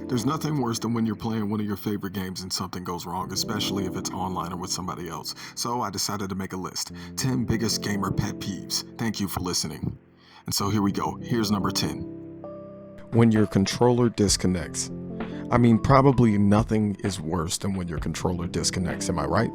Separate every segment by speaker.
Speaker 1: There's nothing worse than when you're playing one of your favorite games and something goes wrong, especially if it's online or with somebody else. So I decided to make a list. 10 biggest gamer pet peeves. Thank you for listening. And so here we go. Here's number 10. When your controller disconnects. I mean, probably nothing is worse than when your controller disconnects, am I right?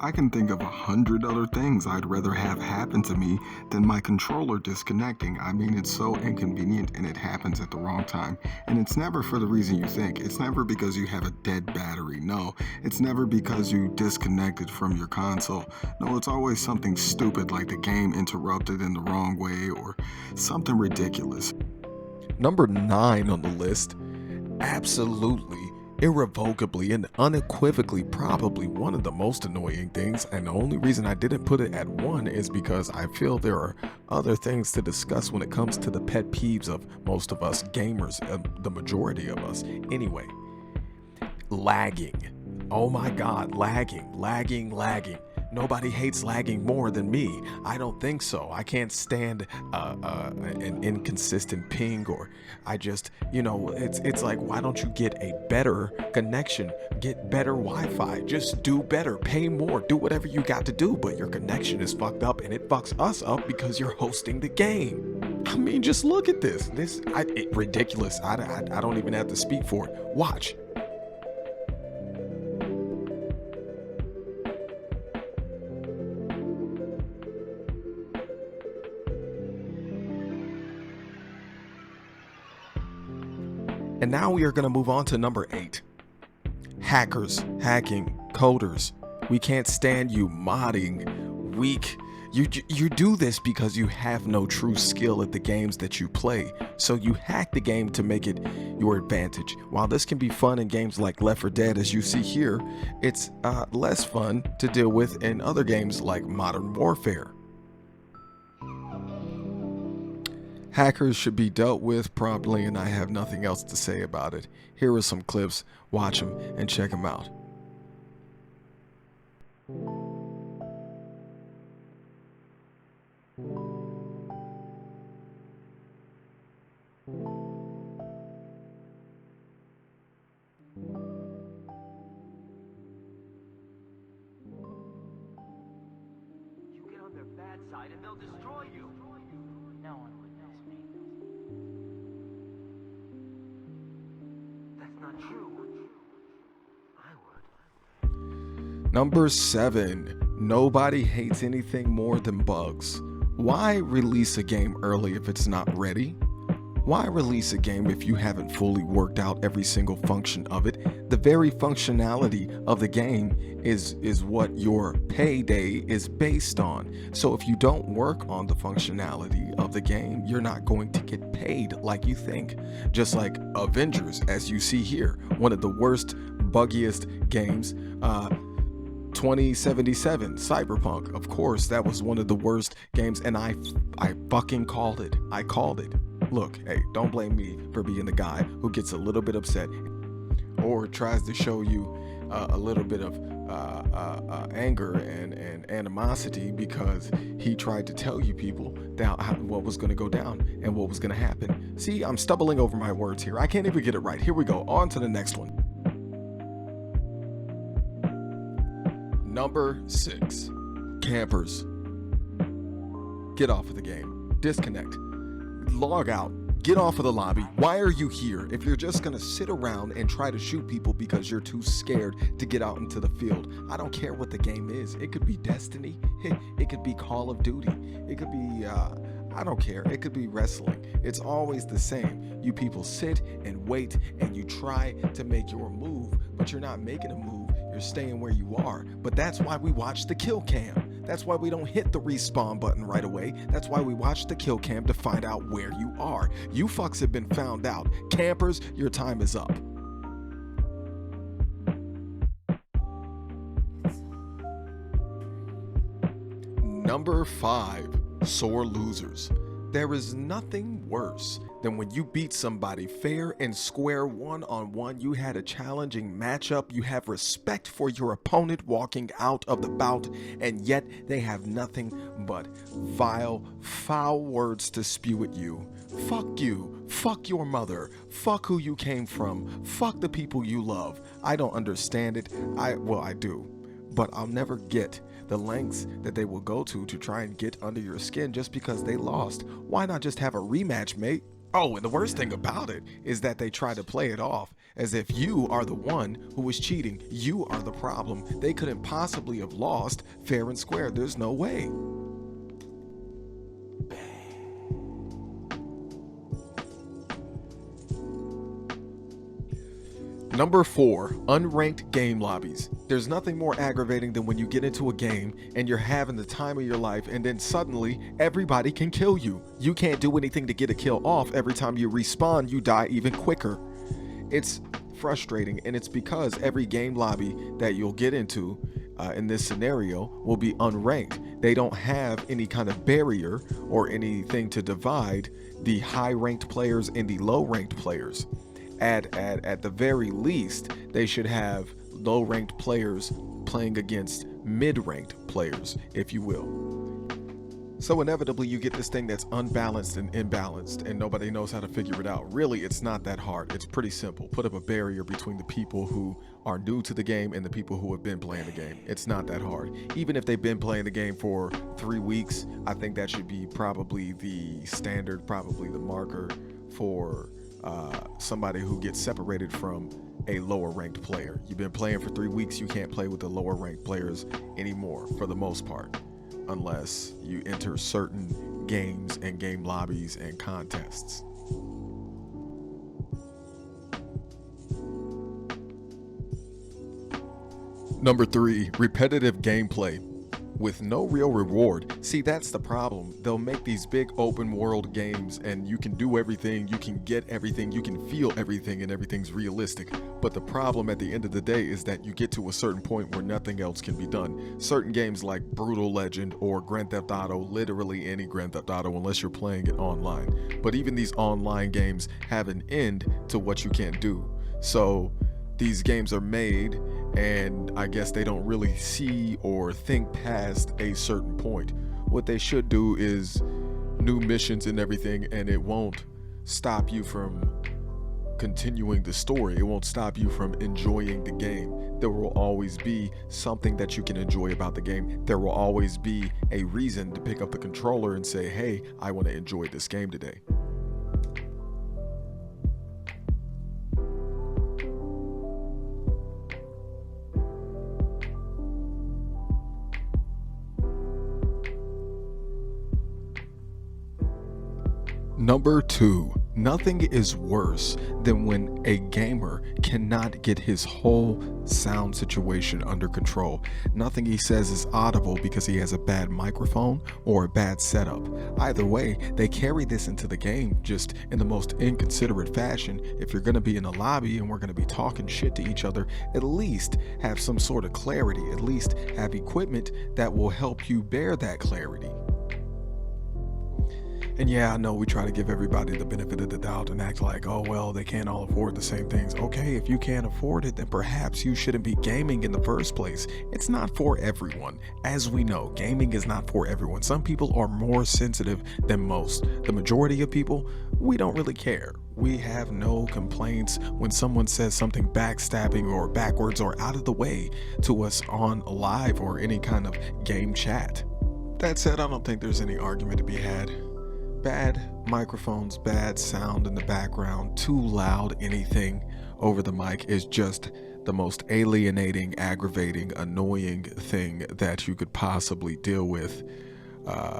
Speaker 1: I can think of 100 other things I'd rather have happen to me than my controller disconnecting. I mean, it's so inconvenient and it happens at the wrong time. And it's never for the reason you think. It's never because you have a dead battery. No, it's never because you disconnected from your console. No, it's always something stupid like the game interrupted in the wrong way or something ridiculous. Number 9 on the list. Absolutely, irrevocably, and unequivocally probably one of the most annoying things, and the only reason I didn't put it at 1 is because I feel there are other things to discuss when it comes to the pet peeves of most of us gamers, the majority of us. Anyway, lagging. Oh my god, lagging. Nobody hates lagging more than me. I don't think so. I can't stand an inconsistent ping, or I just, it's like, why don't you get a better connection? Get better Wi-Fi. Just do better. Pay more. Do whatever you got to do, but your connection is fucked up, and it fucks us up because you're hosting the game. I mean, just look at this. Ridiculous. I don't even have to speak for it. Watch. And now we are going to move on to number 8. Hackers, hacking, coders. We can't stand you modding, weak. You do this because you have no true skill at the games that you play. So you hack the game to make it your advantage. While this can be fun in games like Left 4 Dead, as you see here, it's less fun to deal with in other games like Modern Warfare. Hackers should be dealt with properly, and I have nothing else to say about it. Here are some clips. Watch them and check them out.
Speaker 2: You get on their bad side and they'll destroy you. No one would miss me. That's not true. I would.
Speaker 1: Number 7. Nobody hates anything more than bugs. Why release a game early if it's not ready? Why release a game if you haven't fully worked out every single function of it? The very functionality of the game is what your payday is based on. So if you don't work on the functionality of the game, you're not going to get paid like you think. Just like Avengers, as you see here, one of the worst, buggiest games, 2077, Cyberpunk. Of course, that was one of the worst games, and I fucking called it. I called it. Look, hey, don't blame me for being the guy who gets a little bit upset or tries to show you a little bit of anger and animosity because he tried to tell you people what was going to go down and what was going to happen. See, I'm stumbling over my words here. I can't even get it right. Here we go. On to the next one. Number 6. Campers. Get off of the game. Disconnect. Log out. Get off of the lobby. Why are you here? If you're just gonna sit around and try to shoot people because you're too scared to get out into the field, I don't care what the game is. It could be Destiny. It could be Call of Duty. It could be, I don't care. It could be wrestling. It's always the same. You people sit and wait and you try to make your move, but you're not making a move. You're staying where you are. But that's why we watch the kill cam. That's why we don't hit the respawn button right away. That's why we watch the kill cam to find out where you are. You fucks have been found out. Campers, your time is up. Number 5. Sore losers. There is nothing worse than when you beat somebody fair and square one-on-one. You had a challenging matchup. You have respect for your opponent walking out of the bout, and yet they have nothing but vile, foul words to spew at you
Speaker 3: Fuck you. Fuck your mother. Fuck who you came from. Fuck the people you love. I don't understand it. I do. But I'll never get the lengths that they will go to try and get under your skin just because they lost. Why not just have a rematch, mate? Oh, and the worst thing about it is that they try to play it off as if you are the one who was cheating. You are the problem. They couldn't possibly have lost fair and square. There's no way. Number 4, unranked game lobbies. There's nothing more aggravating than when you get into a game and you're having the time of your life and then suddenly everybody can kill you. You can't do anything to get a kill off. Every time you respawn, you die even quicker. It's frustrating, and it's because every game lobby that you'll get into in this scenario will be unranked. They don't have any kind of barrier or anything to divide the high ranked players and the low ranked players. At the very least, they should have low ranked players playing against mid ranked players, if you will. So inevitably you get this thing that's unbalanced and imbalanced and nobody knows how to figure it out. Really, it's not that hard. It's pretty simple. Put up a barrier between the people who are new to the game and the people who have been playing the game. It's not that hard. Even if they've been playing the game for 3 weeks, I think that should be probably the standard, probably the marker for somebody who gets separated from a lower ranked player. You've been playing for 3 weeks, you can't play with the lower ranked players anymore for the most part, unless you enter certain games and game lobbies and contests. Number 3, repetitive gameplay with no real reward. See, that's the problem. They'll make these big open world games and you can do everything, you can get everything, you can feel everything, and everything's realistic. But the problem at the end of the day is that you get to a certain point where nothing else can be done. Certain games like Brutal Legend or Grand Theft Auto, literally any Grand Theft Auto unless you're playing it online. But even these online games have an end to what you can do. So these games are made, and I guess they don't really see or think past a certain point. What they should do is new missions and everything, and it won't stop you from continuing the story. It won't stop you from enjoying the game. There will always be something that you can enjoy about the game. There will always be a reason to pick up the controller and say, hey, I want to enjoy this game today. Number 2, nothing is worse than when a gamer cannot get his whole sound situation under control. Nothing he says is audible because he has a bad microphone or a bad setup. Either way, they carry this into the game just in the most inconsiderate fashion. If you're going to be in a lobby and we're going to be talking shit to each other, at least have some sort of clarity. At least have equipment that will help you bear that clarity. And yeah, I know we try to give everybody the benefit of the doubt and act like, oh, well, they can't all afford the same things. Okay, if you can't afford it, then perhaps you shouldn't be gaming in the first place. It's not for everyone. As we know, gaming is not for everyone. Some people are more sensitive than most. The majority of people, we don't really care. We have no complaints when someone says something backstabbing or backwards or out of the way to us on live or any kind of game chat. That said, I don't think there's any argument to be had. Bad microphones, bad sound in the background, too loud, anything over the mic is just the most alienating, aggravating, annoying thing that you could possibly deal with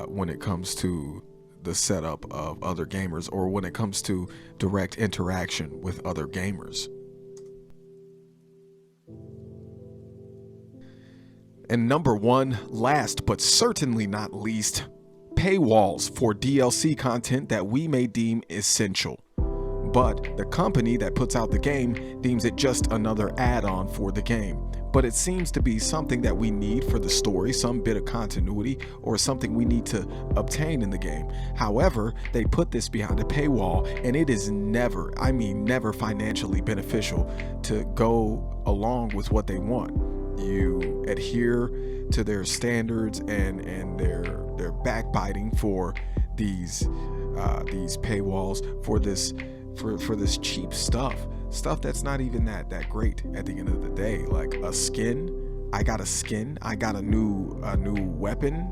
Speaker 3: when it comes to the setup of other gamers or when it comes to direct interaction with other gamers. And number 1, last but certainly not least, paywalls for DLC content that we may deem essential, but the company that puts out the game deems it just another add-on for the game. But it seems to be something that we need for the story, some bit of continuity, or something we need to obtain in the game. However, they put this behind a paywall, and it is never, I mean never financially beneficial to go along with what they want. You adhere to their standards and their backbiting for these these paywalls for this cheap stuff that's not even that great at the end of the day. Like a skin, I got a new weapon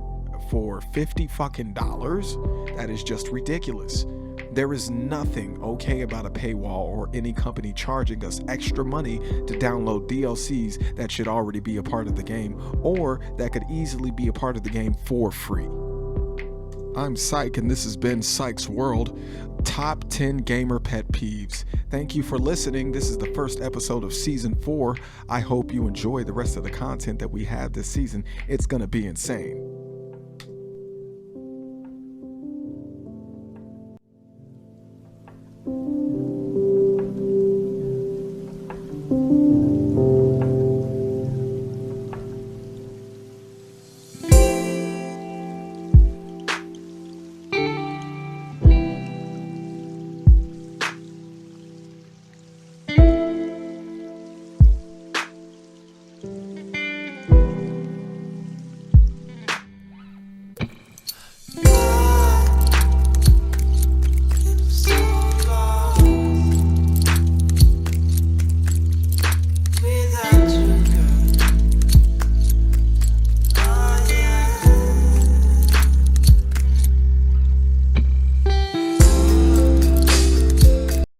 Speaker 3: for $50 fucking dollars. That is just ridiculous. There is nothing okay about a paywall or any company charging us extra money to download DLCs that should already be a part of the game, or that could easily be a part of the game for free. I'm Psych, and this has been Psych's World, Top 10 Gamer Pet Peeves. Thank you for listening. This is the first episode of Season 4. I hope you enjoy the rest of the content that we have this season. It's going to be insane.